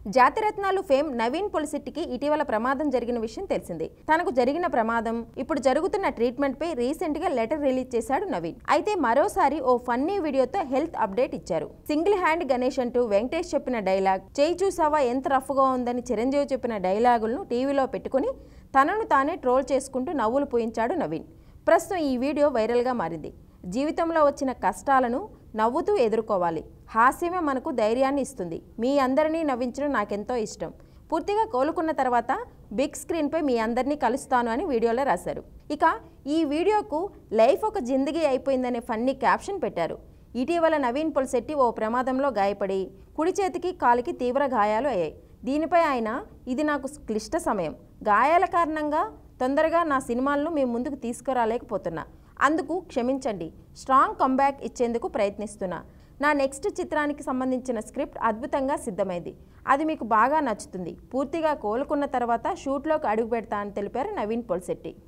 జాతిరత్నాలు fame Naveen పొలిశెట్టికి ఇటీవల ప్రమాదం జరిగిన విషయం తెలిసిందే. తనకు జరిగిన ప్రమాదం, ఇప్పుడు జరుగుతున్న ట్రీట్మెంట్ పై రీసెంట్ గా లెటర్ రిలీజ్ చేశాడు నవీన్. అయితే మరోసారి ఓ ఫన్నీ వీడియోతో హెల్త్ అప్డేట్ ఇచ్చారు. సింగిల్ హ్యాండ్ గణేష్ అంటూ వెంకటేష్ చెప్పిన డైలాగ్, చేయి చూసావా ఎంత రఫ్ గా ఉందని చిరంజీవి చెప్పిన డైలాగులను టీవీలో పెట్టుకుని తనను తానే ట్రోల్ చేసుకుంటూ నవ్వులు పూయించాడు నవీన్. ప్రస్తుతం ఈ వీడియో వైరల్ గా మారింది. జీవితంలో వచ్చిన కష్టాలను నవ్వుతూ ఎదుర్కోవాలి. హాస్యమే మనకు ధైర్యాన్ని ఇస్తుంది. మీ అందరినీ నవ్వించడం నాకెంతో ఇష్టం. పూర్తిగా కోలుకున్న తర్వాత బిగ్ స్క్రీన్పై మీ అందరినీ కలుస్తాను అని వీడియోలో రాశారు. ఇక ఈ వీడియోకు లైఫ్ ఒక జిందగీ అయిపోయిందనే ఫన్నీ క్యాప్షన్ పెట్టారు. ఇటీవల నవీన్ పొలిశెట్టి ఓ ప్రమాదంలో గాయపడి కుడి చేతికి కాలికి తీవ్ర గాయాలు అయ్యాయి. దీనిపై ఆయన, ఇది నాకు క్లిష్ట సమయం, గాయాల కారణంగా తొందరగా నా సినిమాలను మీ ముందుకు తీసుకురాలేకపోతున్నా, అందుకు క్షమించండి, స్ట్రాంగ్ కంబ్యాక్ ఇచ్చేందుకు ప్రయత్నిస్తున్నా. నా నెక్స్ట్ చిత్రానికి సంబంధించిన స్క్రిప్ట్ అద్భుతంగా సిద్ధమైంది. అది మీకు బాగా నచ్చుతుంది. పూర్తిగా కోలుకున్న తర్వాత షూట్లోకి అడుగు పెడతా అని తెలిపారు నవీన్ పొలిశెట్టి.